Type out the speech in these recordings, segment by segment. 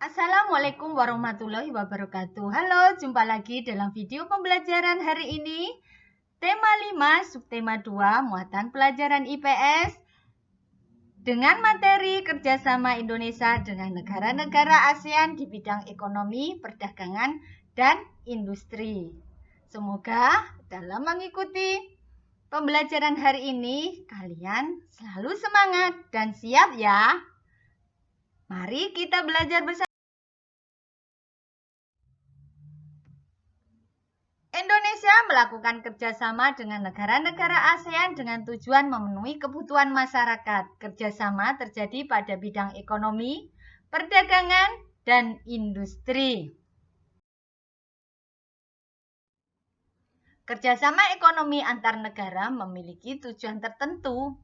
Assalamualaikum warahmatullahi wabarakatuh. Halo, jumpa lagi dalam video pembelajaran hari ini. Tema 5, subtema 2, muatan pelajaran IPS dengan materi kerjasama Indonesia dengan negara-negara ASEAN di bidang ekonomi, perdagangan, dan industri. Semoga dalam mengikuti pembelajaran hari ini, kalian selalu semangat dan siap ya. Mari kita belajar bersama. Indonesia melakukan kerjasama dengan negara-negara ASEAN dengan tujuan memenuhi kebutuhan masyarakat. Kerjasama terjadi pada bidang ekonomi, perdagangan, dan industri. Kerjasama ekonomi antar negara memiliki tujuan tertentu.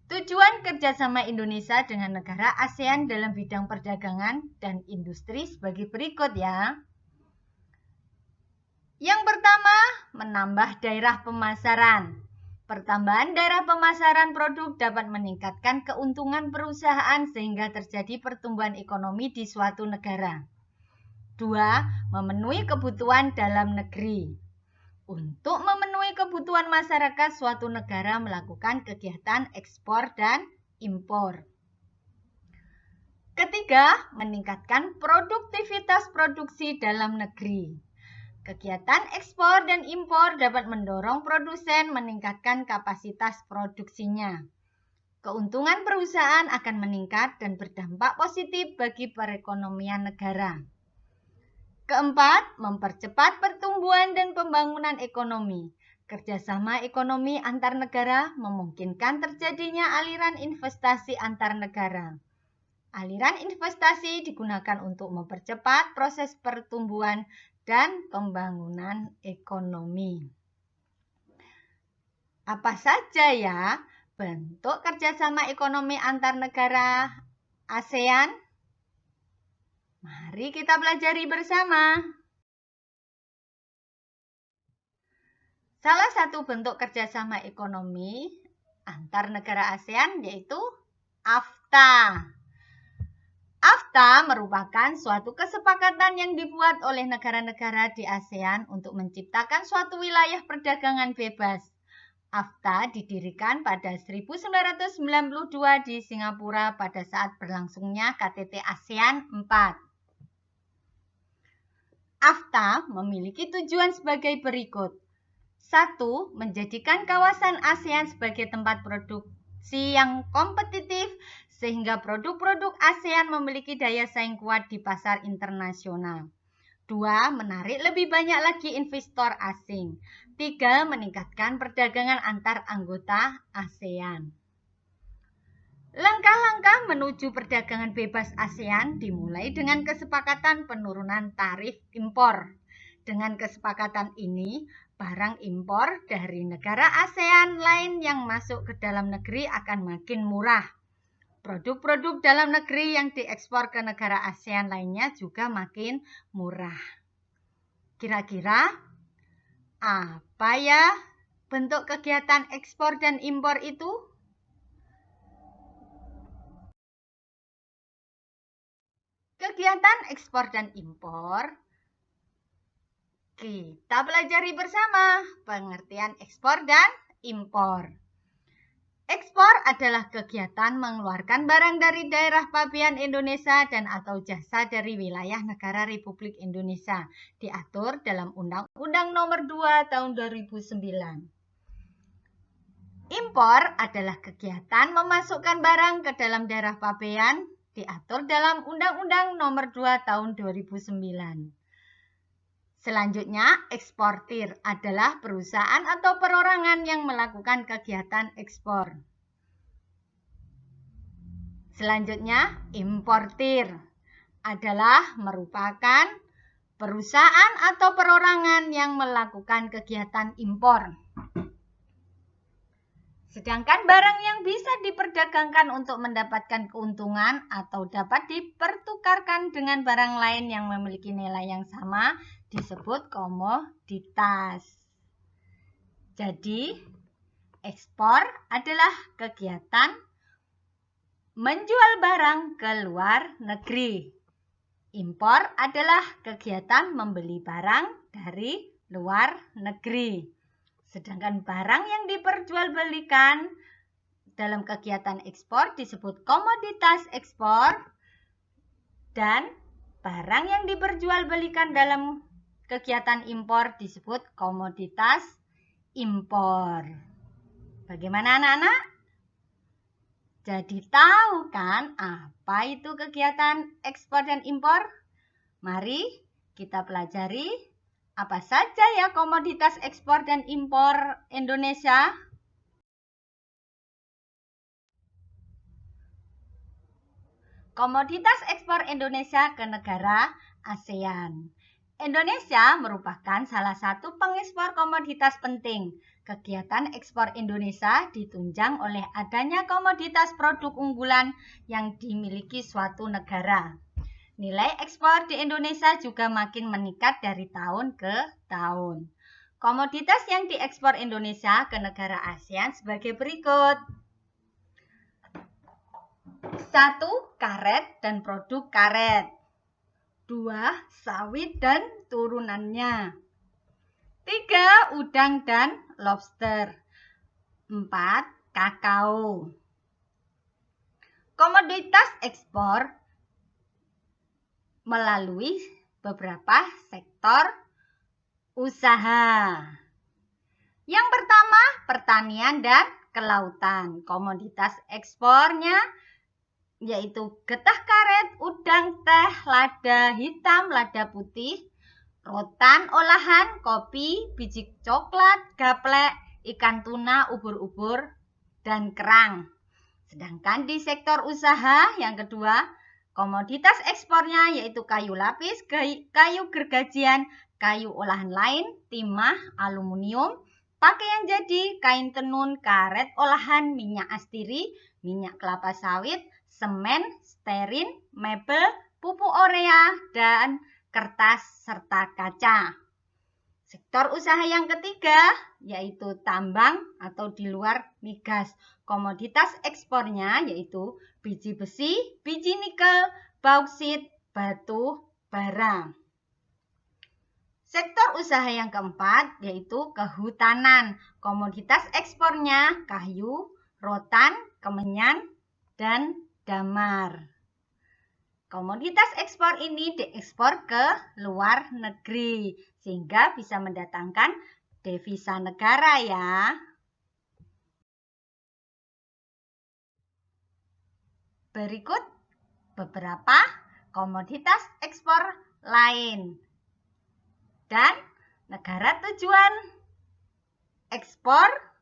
Tujuan kerjasama Indonesia dengan negara ASEAN dalam bidang perdagangan dan industri sebagai berikut ya. Yang pertama, menambah daerah pemasaran. Pertambahan daerah pemasaran produk dapat meningkatkan keuntungan perusahaan sehingga terjadi pertumbuhan ekonomi di suatu negara. 2. Memenuhi kebutuhan dalam negeri. Untuk memenuhi kebutuhan masyarakat, suatu negara melakukan kegiatan ekspor dan impor. Ketiga, meningkatkan produktivitas produksi dalam negeri. Kegiatan ekspor dan impor dapat mendorong produsen meningkatkan kapasitas produksinya. Keuntungan perusahaan akan meningkat dan berdampak positif bagi perekonomian negara. Keempat, mempercepat pertumbuhan dan pembangunan ekonomi. Kerjasama ekonomi antar negara memungkinkan terjadinya aliran investasi antar negara. Aliran investasi digunakan untuk mempercepat proses pertumbuhan dan pembangunan ekonomi. Apa saja ya bentuk kerjasama ekonomi antar negara ASEAN? Mari kita pelajari bersama. Salah satu bentuk kerjasama ekonomi antar negara ASEAN yaitu AFTA. AFTA merupakan suatu kesepakatan yang dibuat oleh negara-negara di ASEAN untuk menciptakan suatu wilayah perdagangan bebas. AFTA didirikan pada 1992 di Singapura pada saat berlangsungnya KTT ASEAN 4. AFTA memiliki tujuan sebagai berikut. 1. Menjadikan kawasan ASEAN sebagai tempat produksi yang kompetitif sehingga produk-produk ASEAN memiliki daya saing kuat di pasar internasional. 2. Menarik lebih banyak lagi investor asing. 3. Meningkatkan perdagangan antar anggota ASEAN. Langkah-langkah menuju perdagangan bebas ASEAN dimulai dengan kesepakatan penurunan tarif impor. Dengan kesepakatan ini, barang impor dari negara ASEAN lain yang masuk ke dalam negeri akan makin murah. Produk-produk dalam negeri yang diekspor ke negara ASEAN lainnya juga makin murah. Kira-kira apa ya bentuk kegiatan ekspor dan impor itu? Kegiatan ekspor dan impor kita pelajari bersama pengertian ekspor dan impor. Ekspor adalah kegiatan mengeluarkan barang dari daerah pabean Indonesia dan atau jasa dari wilayah negara Republik Indonesia, diatur dalam Undang-Undang Nomor 2 Tahun 2009. Impor adalah kegiatan memasukkan barang ke dalam daerah pabean, diatur dalam Undang-Undang Nomor 2 Tahun 2009. Selanjutnya, eksportir adalah perusahaan atau perorangan yang melakukan kegiatan ekspor. Selanjutnya, importir adalah merupakan perusahaan atau perorangan yang melakukan kegiatan impor. Sedangkan barang yang bisa diperdagangkan untuk mendapatkan keuntungan atau dapat dipertukarkan dengan barang lain yang memiliki nilai yang sama disebut komoditas. Jadi, ekspor adalah kegiatan menjual barang ke luar negeri. Impor adalah kegiatan membeli barang dari luar negeri. Sedangkan barang yang diperjualbelikan dalam kegiatan ekspor disebut komoditas ekspor, dan barang yang diperjualbelikan dalam kegiatan impor disebut komoditas impor. Bagaimana anak-anak? Jadi tahu kan apa itu kegiatan ekspor dan impor? Mari kita pelajari apa saja ya komoditas ekspor dan impor Indonesia. Komoditas ekspor Indonesia ke negara ASEAN. Indonesia merupakan salah satu pengekspor komoditas penting. Kegiatan ekspor Indonesia ditunjang oleh adanya komoditas produk unggulan yang dimiliki suatu negara. Nilai ekspor di Indonesia juga makin meningkat dari tahun ke tahun. Komoditas yang diekspor Indonesia ke negara ASEAN sebagai berikut. 1. Karet dan produk karet. 2. Sawit dan turunannya. 3. Udang dan lobster. 4. Kakao. Komoditas ekspor melalui beberapa sektor usaha. Yang pertama, pertanian dan kelautan. Komoditas ekspornya yaitu getah karet, udang, teh, lada hitam, lada putih, rotan olahan, kopi, biji coklat, gaplek, ikan tuna, ubur-ubur, dan kerang. Sedangkan di sektor usaha yang kedua, komoditas ekspornya yaitu kayu lapis, kayu gergajian, kayu olahan lain, timah, aluminium, pakaian jadi, kain tenun, karet olahan, minyak astiri, minyak kelapa sawit, semen, stearin, mebel, pupuk urea, dan kertas serta kaca. Sektor usaha yang ketiga yaitu tambang atau di luar migas. Komoditas ekspornya yaitu biji besi, biji nikel, bauksit, batu bara. Sektor usaha yang keempat yaitu kehutanan. Komoditas ekspornya kayu, rotan, kemenyan, dan damar. Komoditas ekspor ini diekspor ke luar negeri sehingga bisa mendatangkan devisa negara ya. Berikut beberapa komoditas ekspor lain dan negara tujuan ekspor.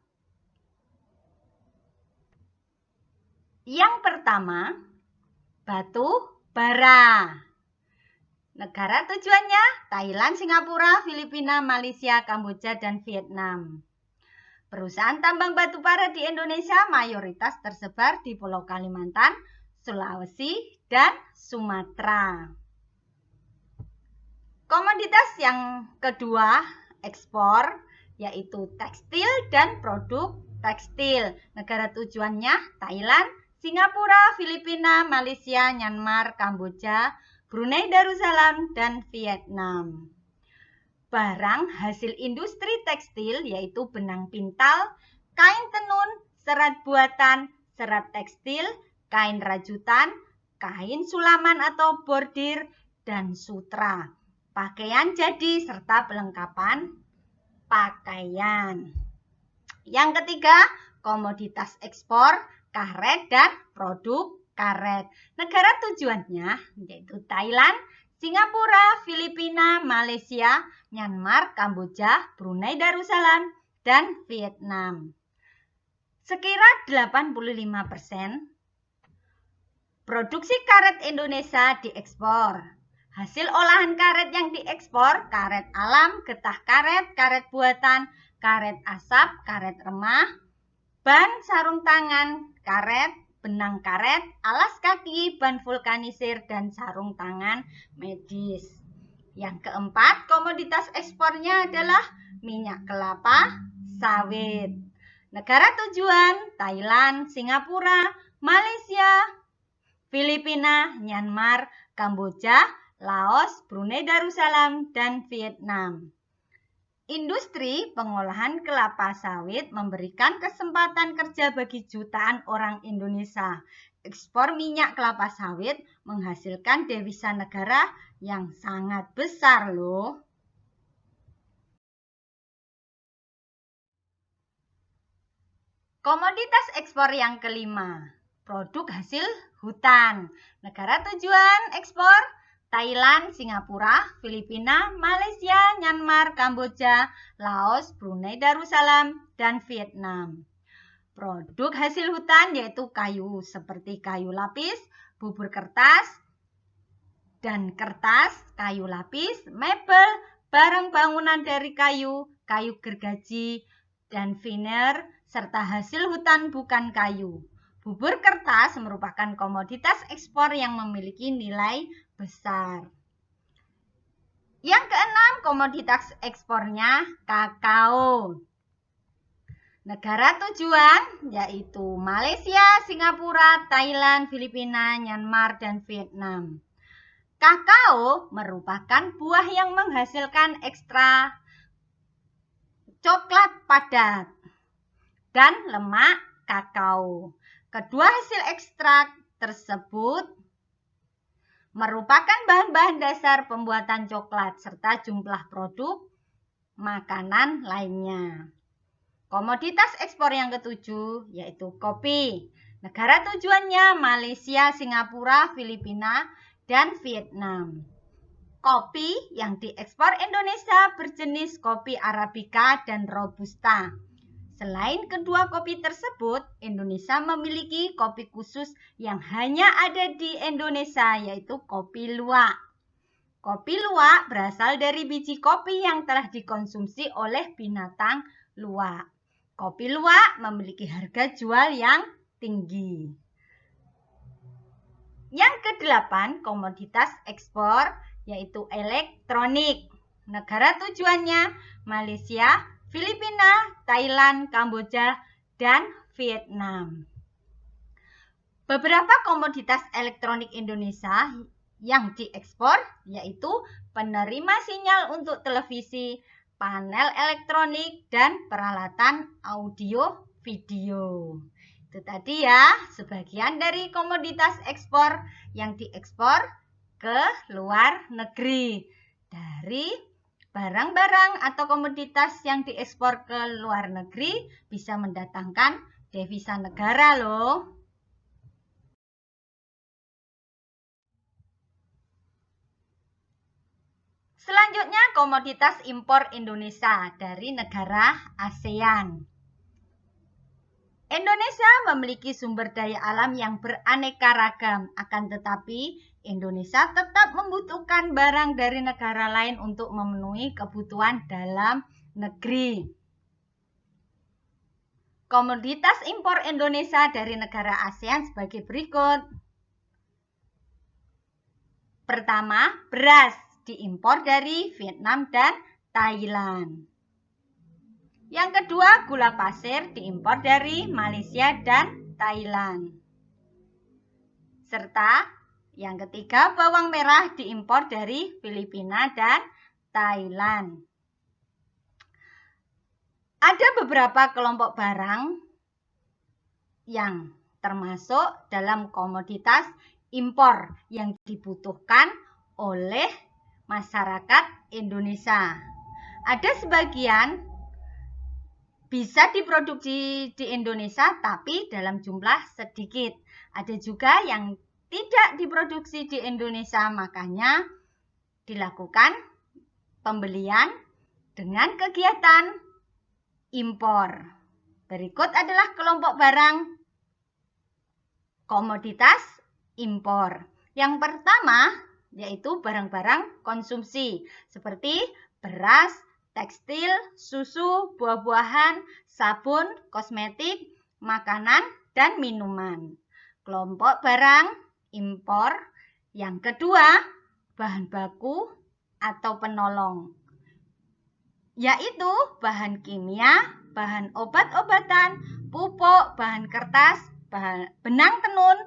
Yang pertama, batu bara. Negara tujuannya Thailand, Singapura, Filipina, Malaysia, Kamboja, dan Vietnam. Perusahaan tambang batu bara di Indonesia mayoritas tersebar di Pulau Kalimantan, Sulawesi, dan Sumatera. Komoditas yang kedua ekspor yaitu tekstil dan produk tekstil. Negara tujuannya Thailand, Singapura, Filipina, Malaysia, Myanmar, Kamboja, Brunei Darussalam, dan Vietnam. Barang hasil industri tekstil yaitu benang pintal, kain tenun, serat buatan, serat tekstil, kain rajutan, kain sulaman atau bordir, dan sutra. Pakaian jadi serta pelengkapan pakaian. Yang ketiga, komoditas ekspor karet dan produk karet. Negara tujuannya yaitu Thailand, Singapura, Filipina, Malaysia, Myanmar, Kamboja, Brunei Darussalam, dan Vietnam. Sekira 85% produksi karet Indonesia diekspor. Hasil olahan karet yang diekspor, karet alam, getah karet, karet buatan, karet asap, karet remah, ban sarung tangan, karet, benang karet, alas kaki, ban vulkanisir, dan sarung tangan medis. Yang keempat, komoditas ekspornya adalah minyak kelapa sawit. Negara tujuan Thailand, Singapura, Malaysia, Filipina, Myanmar, Kamboja, Laos, Brunei Darussalam, dan Vietnam. Industri pengolahan kelapa sawit memberikan kesempatan kerja bagi jutaan orang Indonesia. Ekspor minyak kelapa sawit menghasilkan devisa negara yang sangat besar loh. Komoditas ekspor yang kelima, produk hasil hutan. Negara tujuan ekspor, Thailand, Singapura, Filipina, Malaysia, Myanmar, Kamboja, Laos, Brunei Darussalam, dan Vietnam. Produk hasil hutan yaitu kayu seperti kayu lapis, bubur kertas, dan kertas, kayu lapis, mebel, barang bangunan dari kayu, kayu gergaji, dan veneer, serta hasil hutan bukan kayu. Bubur kertas merupakan komoditas ekspor yang memiliki nilai besar. Yang keenam, komoditas ekspornya kakao. Negara tujuan yaitu Malaysia, Singapura, Thailand, Filipina, Myanmar, dan Vietnam. Kakao merupakan buah yang menghasilkan ekstrak coklat padat dan lemak kakao. Kedua hasil ekstrak tersebut merupakan bahan-bahan dasar pembuatan coklat serta jumlah produk makanan lainnya. Komoditas ekspor yang ketujuh yaitu kopi. Negara tujuannya Malaysia, Singapura, Filipina, dan Vietnam. Kopi yang diekspor Indonesia berjenis kopi Arabica dan Robusta. Selain kedua kopi tersebut, Indonesia memiliki kopi khusus yang hanya ada di Indonesia, yaitu kopi luwak. Kopi luwak berasal dari biji kopi yang telah dikonsumsi oleh binatang luwak. Kopi luwak memiliki harga jual yang tinggi. Yang kedelapan, komoditas ekspor yaitu elektronik. Negara tujuannya Malaysia, Filipina, Thailand, Kamboja, dan Vietnam. Beberapa komoditas elektronik Indonesia yang diekspor yaitu penerima sinyal untuk televisi, panel elektronik, dan peralatan audio video. Itu tadi ya sebagian dari komoditas ekspor yang diekspor ke luar negeri. Dari barang-barang atau komoditas yang diekspor ke luar negeri bisa mendatangkan devisa negara loh. Selanjutnya komoditas impor Indonesia dari negara ASEAN. Indonesia memiliki sumber daya alam yang beraneka ragam, akan tetapi Indonesia tetap membutuhkan barang dari negara lain untuk memenuhi kebutuhan dalam negeri. Komoditas impor Indonesia dari negara ASEAN sebagai berikut. Pertama, beras diimpor dari Vietnam dan Thailand. Yang kedua, gula pasir diimpor dari Malaysia dan Thailand. Serta yang ketiga, bawang merah diimpor dari Filipina dan Thailand. Ada beberapa kelompok barang yang termasuk dalam komoditas impor yang dibutuhkan oleh masyarakat Indonesia. Ada sebagian bisa diproduksi di Indonesia tapi dalam jumlah sedikit. Ada juga yang tidak diproduksi di Indonesia, makanya dilakukan pembelian dengan kegiatan impor. Berikut adalah kelompok barang komoditas impor. Yang pertama yaitu barang-barang konsumsi seperti beras, tekstil, susu, buah-buahan, sabun, kosmetik, makanan, dan minuman. Kelompok barang impor yang kedua, bahan baku atau penolong, yaitu bahan kimia, bahan obat-obatan, pupuk, bahan kertas, benang tenun,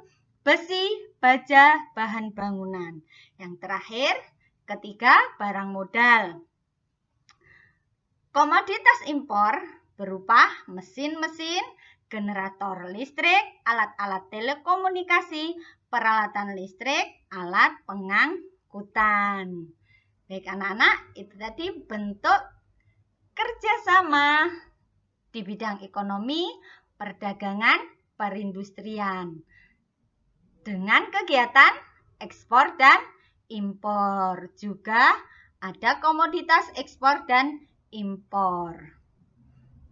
besi, baja, bahan bangunan. Yang terakhir, ketiga, barang modal. Komoditas impor berupa mesin-mesin, generator listrik, alat-alat telekomunikasi, peralatan listrik, alat pengangkutan. Baik anak-anak, itu tadi bentuk kerjasama di bidang ekonomi, perdagangan, perindustrian dengan kegiatan ekspor dan impor. Juga ada komoditas ekspor dan impor.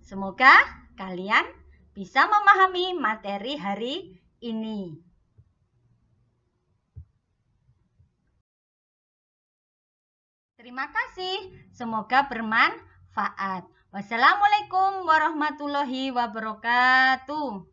Semoga kalian bisa memahami materi hari ini. Terima kasih, semoga bermanfaat. Wassalamualaikum warahmatullahi wabarakatuh.